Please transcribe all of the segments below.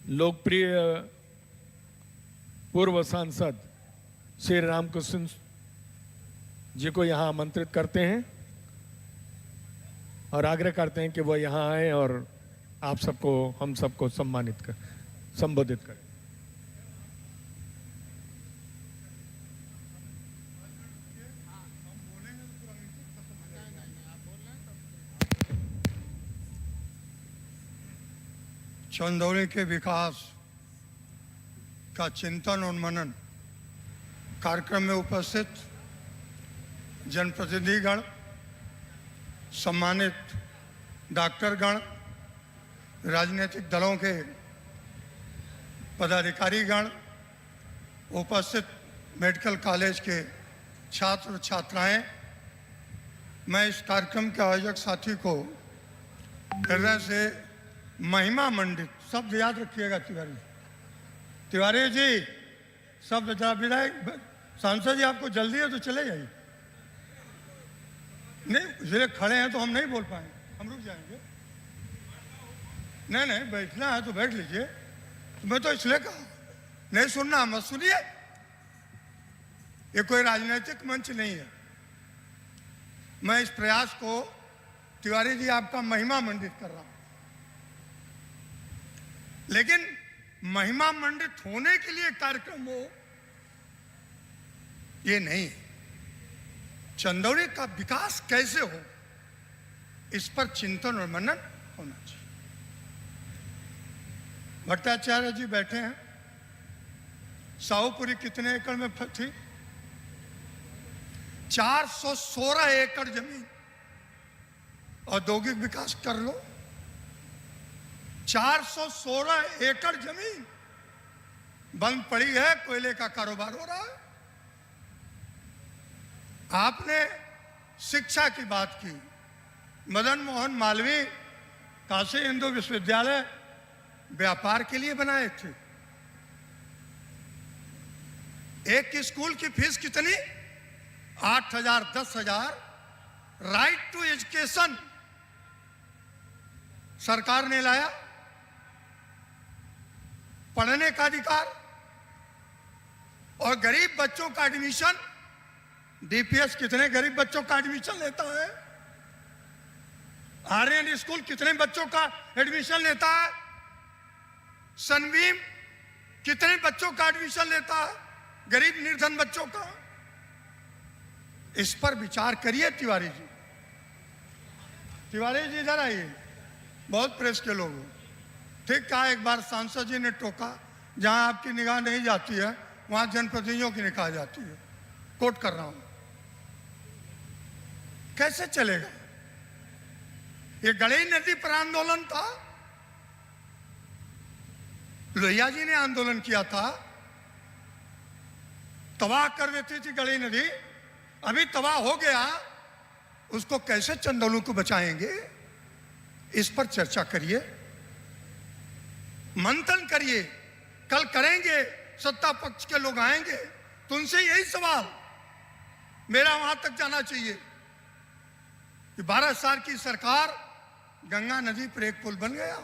लोकप्रिय पूर्व सांसद श्री रामकृष्ण जी को यहाँ आमंत्रित करते हैं और आग्रह करते हैं कि वह यहाँ आए और आप सबको, हम सबको संबोधित करें। चंदौली के विकास का चिंतन और मनन कार्यक्रम में उपस्थित जनप्रतिनिधिगण, सम्मानित डॉक्टरगण, राजनीतिक दलों के पदाधिकारीगण, उपस्थित मेडिकल कॉलेज के छात्र छात्राएं, मैं इस कार्यक्रम के आयोजक साथी को हृदय से महिमा मंडित शब्द याद रखिएगा। तिवारी जी शब्द जरा, विधायक सांसद जी आपको जल्दी है तो चले जाइए। नहीं, इसलिए खड़े हैं तो हम नहीं बोल पाएंगे, हम रुक जाएंगे। नहीं बैठना है तो बैठ लीजिए। मैं तो इसलिए कहा, नहीं सुनना मत सुनिए। ये कोई राजनीतिक मंच नहीं है। मैं इस प्रयास को तिवारी जी आपका महिमा मंडित कर रहा हूं, लेकिन महिमा मंडित होने के लिए कार्यक्रम हो ये नहीं। चंदौली का विकास कैसे हो इस पर चिंतन और मनन होना चाहिए। भट्टाचार्य जी बैठे हैं। साहूपुरी कितने एकड़ में थी? 416 एकड़ जमीन औद्योगिक विकास कर लो। 416 एकड़ जमीन बंद पड़ी है, कोयले का कारोबार हो रहा है। आपने शिक्षा की बात की। मदन मोहन मालवीय काशी हिंदू विश्वविद्यालय व्यापार के लिए बनाए थे। एक स्कूल की फीस कितनी? 8,000, 10,000। राइट टू एजुकेशन सरकार ने लाया, पढ़ने का अधिकार। और गरीब बच्चों का एडमिशन, डीपीएस कितने गरीब बच्चों का एडमिशन लेता है? आर्यन स्कूल कितने बच्चों का एडमिशन लेता है? सनबीम कितने बच्चों का एडमिशन लेता है? गरीब निर्धन बच्चों का। इस पर विचार करिए तिवारी जी। तिवारी जी इधर आइए, बहुत प्रेस के लोग हो। ठीक कहा, एक बार सांसद जी ने टोका, जहां आपकी निगाह नहीं जाती है वहां जनप्रतिनिधियों की निगाह जाती है। कोट कर रहा हूं। कैसे चलेगा? ये गड़ई नदी पर आंदोलन था, लोहिया जी ने आंदोलन किया था, तबाह कर देती थी गड़ई नदी। अभी तबाह हो गया, उसको कैसे चंदौली को बचाएंगे? इस पर चर्चा करिए, मंथन करिए। कल करेंगे, सत्ता पक्ष के लोग आएंगे तो उनसे यही सवाल मेरा वहां तक जाना चाहिए कि 12 साल की सरकार, गंगा नदी पर एक पुल बन गया।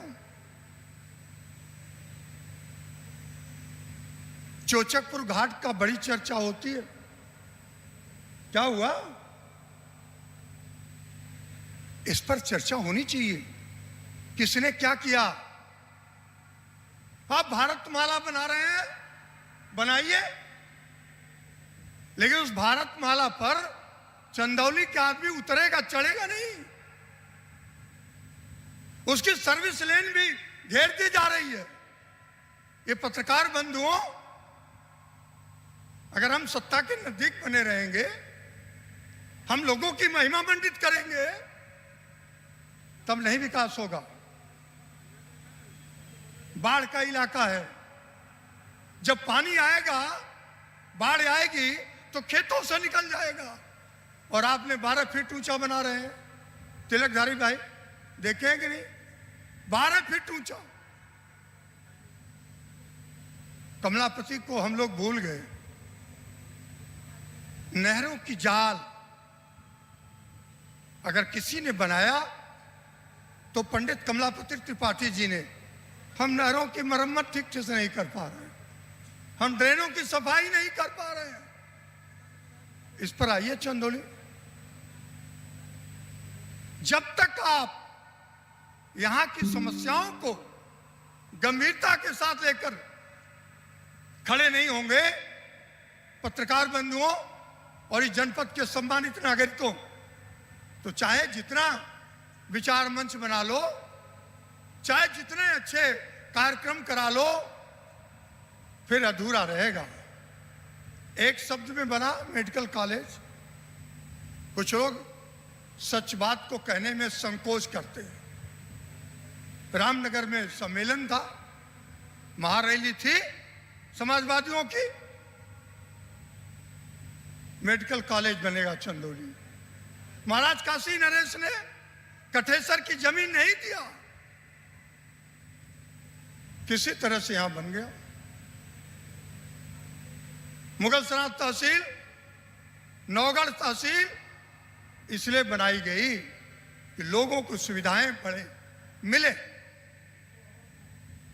चोचकपुर घाट का बड़ी चर्चा होती है, क्या हुआ? इस पर चर्चा होनी चाहिए। किसने क्या किया? आप भारतमाला बना रहे हैं, बनाइए, लेकिन उस भारतमाला पर चंदौली के आदमी उतरेगा, चढ़ेगा नहीं। उसकी सर्विस लेन भी घेर दी जा रही है। ये पत्रकार बंधुओं, अगर हम सत्ता के नजदीक बने रहेंगे, हम लोगों की महिमा मंडित करेंगे, तब नहीं विकास होगा। बाढ़ का इलाका है, जब पानी आएगा, बाढ़ आएगी तो खेतों से निकल जाएगा। और आपने 12 फीट ऊंचा बना रहे हैं। तिलकधारी भाई देखें कि नहीं? 12 फीट ऊंचा। कमलापति को हम लोग भूल गए। नहरों की जाल अगर किसी ने बनाया तो पंडित कमलापति त्रिपाठी जी ने हम नहरों की मरम्मत ठीक से नहीं कर पा रहे हैं, हम ड्रेनों की सफाई नहीं कर पा रहे हैं। इस पर आइए चंदौली। जब तक आप यहां की समस्याओं को गंभीरता के साथ लेकर खड़े नहीं होंगे, पत्रकार बंधुओं और इस जनपद के सम्मानित नागरिकों, तो चाहे जितना विचार मंच बना लो, चाहे जितने अच्छे कार्यक्रम करा लो, फिर अधूरा रहेगा। एक शब्द में बना मेडिकल कॉलेज। कुछ लोग सच बात को कहने में संकोच करते हैं। रामनगर में सम्मेलन था, महारैली थी समाजवादियों की, मेडिकल कॉलेज बनेगा चंदौली। महाराज काशी नरेश ने कठेसर की जमीन नहीं दिया, किसी तरह से यहां बन गया। मुगलसराय तहसील, नौगढ़ तहसील इसलिए बनाई गई कि लोगों को सुविधाएं पड़े मिले।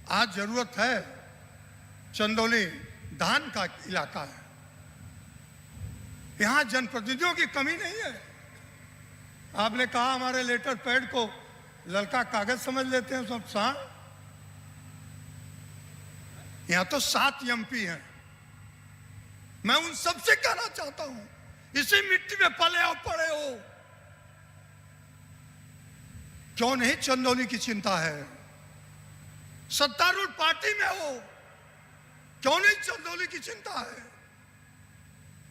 आज जरूरत है, चंदौली धान का इलाका है, यहां जनप्रतिनिधियों की कमी नहीं है। आपने कहा हमारे लेटर पैड को ललका कागज समझ लेते हैं सब। सांड यहां तो 7 एमपी हैं। मैं उन सबसे कहना चाहता हूं, इसी मिट्टी में पले और पड़े हो, क्यों नहीं चंदौली की चिंता है? सत्तारूढ़ पार्टी में हो, क्यों नहीं चंदौली की चिंता है?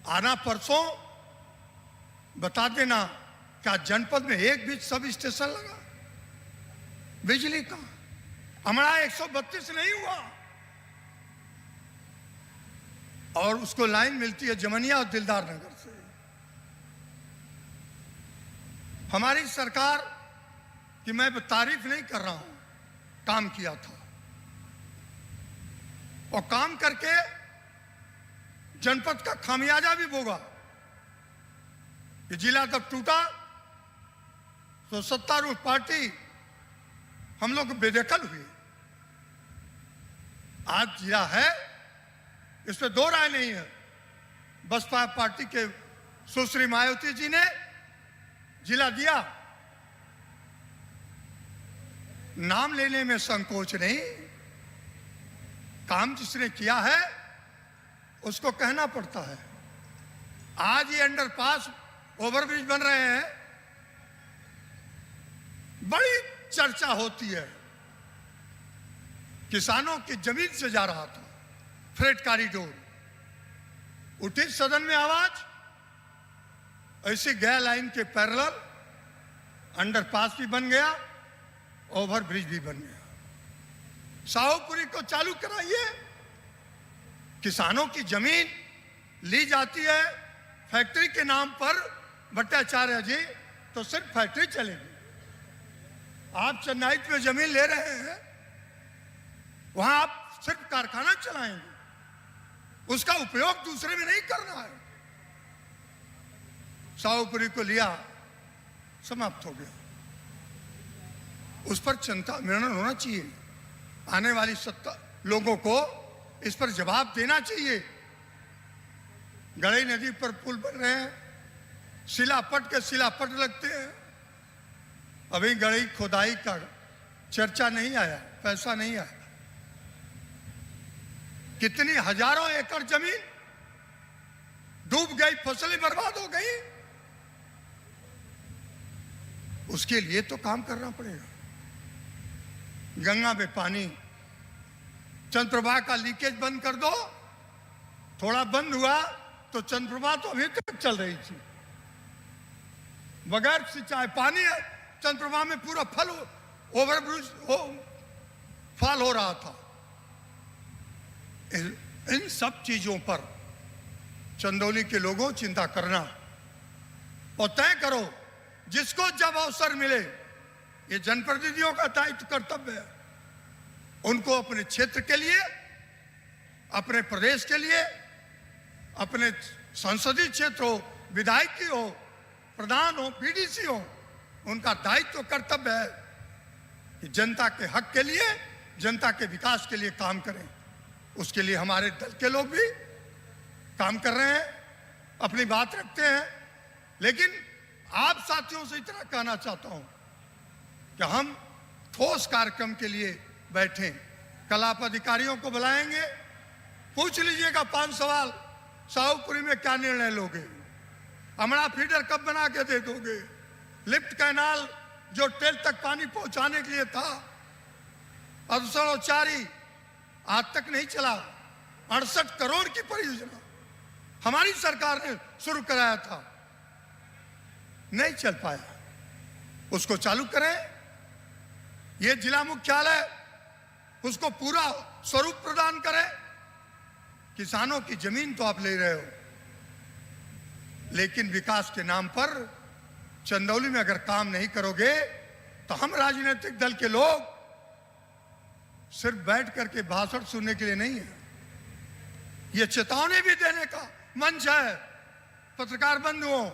आना परसों बता देना, क्या जनपद में एक भी सब स्टेशन लगा? बिजली का हमारा 132 नहीं हुआ, और उसको लाइन मिलती है जमनिया और दिलदार नगर से। हमारी सरकार की मैं तारीफ नहीं कर रहा हूं, काम किया था, और काम करके जनपद का खामियाजा भी भोगा। कि जिला जब टूटा तो सत्तारूढ़ पार्टी हम लोग बेदखल हुए। आज जिला है, इस पर दो राय नहीं है। बसपा पार्टी के सुश्री मायावती जी ने जिला दिया, नाम लेने में संकोच नहीं, काम जिसने किया है उसको कहना पड़ता है। आज ये अंडरपास ओवरब्रिज बन रहे हैं, बड़ी चर्चा होती है। किसानों की जमीन से जा रहा था फ्रेट कॉरिडोर, उठी सदन में आवाज, ऐसे गया लाइन के पैरेलल अंडरपास भी बन गया, ओवरब्रिज भी बन गया। शाहपुरी को चालू कराइए। किसानों की जमीन ली जाती है फैक्ट्री के नाम पर, भट्टाचार्य जी, तो सिर्फ फैक्ट्री चलेगी। आप चेन्नई पे जमीन ले रहे हैं, वहां आप सिर्फ कारखाना चलाएंगे, उसका उपयोग दूसरे में नहीं करना है। शाहपुरी को लिया, समाप्त हो गया। उस पर चिंता निर्णय होना चाहिए। आने वाली सत्ता लोगों को इस पर जवाब देना चाहिए। गड़ई नदी पर पुल बन रहे हैं, शिलापट के शिलापट लगते हैं, अभी गड़ई खोदाई का चर्चा नहीं आया, पैसा नहीं आया। कितनी हजारों एकड़ जमीन डूब गई, फसलें बर्बाद हो गई, उसके लिए तो काम करना पड़ेगा। गंगा में पानी, चंद्रप्रभा का लीकेज बंद कर दो, थोड़ा बंद हुआ तो चंद्रप्रभा तो अभी तक चल रही थी, बगैर सिंचाई पानी है चंद्रप्रभा में पूरा फल ओवरब्रिज फॉल हो रहा था। इन सब चीजों पर चंदौली के लोगों चिंता करना और तय करो, जिसको जब अवसर मिले, ये जनप्रतिनिधियों का दायित्व कर्तव्य है, उनको अपने क्षेत्र के लिए, अपने प्रदेश के लिए, अपने संसदीय क्षेत्र हो, विधायकी हो, प्रधान हो, बीडीसी हो, उनका दायित्व कर्तव्य है कि जनता के हक के लिए, जनता के विकास के लिए काम करें। उसके लिए हमारे दल के लोग भी काम कर रहे हैं, अपनी बात रखते हैं। लेकिन आप साथियों से इतना कहना चाहता हूं कि हम ठोस कार्यक्रम के लिए बैठे। कल आप अधिकारियों को बुलाएंगे, पूछ लीजिएगा 5 सवाल, शाहपुरी में क्या निर्णय लोगे, अमड़ा फीडर कब बना के दे दोगे, लिफ्ट कैनाल जो टेल तक पानी पहुंचाने के लिए था, अदसर और चारी आज तक नहीं चला। 68 करोड़ की परियोजना हमारी सरकार ने शुरू कराया था, नहीं चल पाया, उसको चालू करें। ये जिला मुख्यालय, उसको पूरा स्वरूप प्रदान करें। किसानों की जमीन तो आप ले रहे हो, लेकिन विकास के नाम पर चंदौली में अगर काम नहीं करोगे तो हम राजनीतिक दल के लोग सिर्फ बैठ करके भाषण सुनने के लिए नहीं है, ये चेतावनी भी देने का मंच है पत्रकार बंधुओं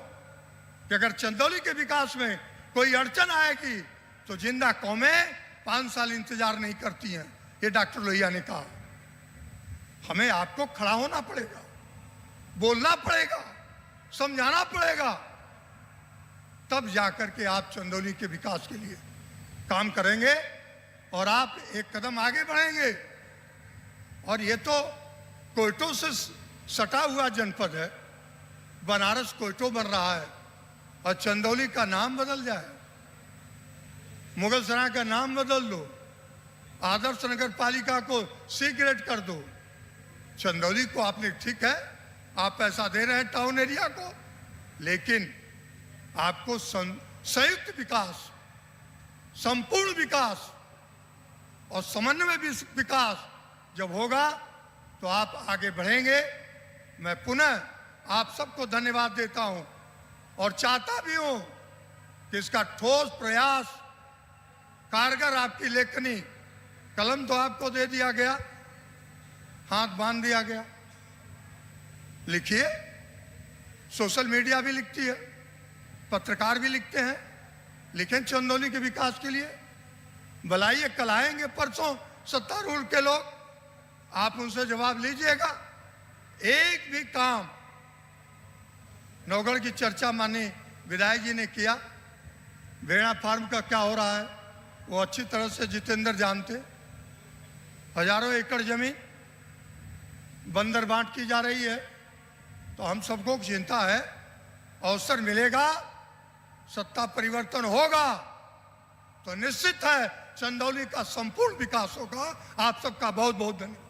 कि अगर चंदौली के विकास में कोई अड़चन आएगी तो जिंदा कौमें 5 साल इंतजार नहीं करती हैं, ये डॉक्टर लोहिया ने कहा। हमें आपको खड़ा होना पड़ेगा, बोलना पड़ेगा, समझाना पड़ेगा, तब जाकर के आप चंदौली के विकास के लिए काम करेंगे और आप एक कदम आगे बढ़ेंगे। और ये तो कोयटों से सटा हुआ जनपद है, बनारस कोयटो बन रहा है और चंदौली का नाम बदल जाए, मुगलसराय का नाम बदल दो, आदर्श नगर पालिका को सी ग्रेड कर दो। चंदौली को आपने, ठीक है आप पैसा दे रहे हैं टाउन एरिया को, लेकिन आपको संयुक्त विकास, संपूर्ण विकास और समन्वय विकास जब होगा तो आप आगे बढ़ेंगे। मैं पुनः आप सबको धन्यवाद देता हूं और चाहता भी हूं कि इसका ठोस प्रयास, कारगर आपकी लेखनी, कलम तो आपको दे दिया गया, हाथ बांध दिया गया, लिखिए। सोशल मीडिया भी लिखती है, पत्रकार भी लिखते हैं, लिखें चंदौली के विकास के लिए। बुलाइए, कल आएंगे परसों सत्तारूढ़ के लोग, आप उनसे जवाब लीजिएगा। एक भी काम, नौगढ़ की चर्चा माननीय विधायक जी ने किया, भेड़ा फार्म का क्या हो रहा है वो अच्छी तरह से जितेंद्र जानते। हजारों एकड़ जमीन बंदर बांट की जा रही है, तो हम सबको चिंता है। अवसर मिलेगा, सत्ता परिवर्तन होगा तो निश्चित है चंदौली का संपूर्ण विकास होगा। आप सबका बहुत बहुत धन्यवाद।